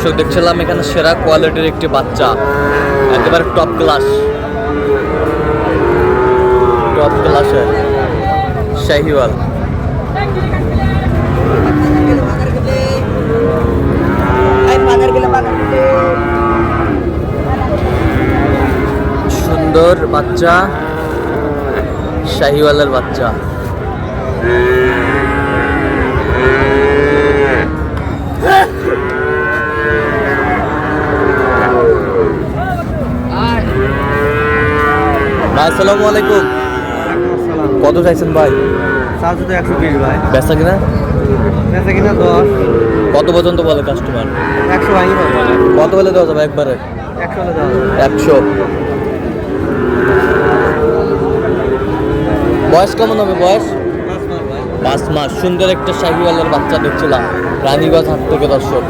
দর্শক দেখছিলাম এখানে সেরা কোয়ালিটির একটি বাচ্চা, একেবারে টপ ক্লাসের শাহিওয়াল। সুন্দর বাচ্চা, শাহিওয়ালের বাচ্চা। ভাই আসসালামু আলাইকুম। কত চাইছেন ভাই? 120 ভাই। বেচা কিনা? বেচা কিনা 10। কত পর্যন্ত বলে কাস্টমার? 100 ভাঙি পাবো। কত বলে দেওয়া যাবে একবারে? 100 হলে দেওয়া যাবে। 100। বয়স কেমন হবে? বয়স 5 মাস ভাই। 5 মাস। সুন্দর একটা শাহিওয়ালের বাচ্চা দেখছিলাম রানীগঞ্জ হাট থেকে দর্শক।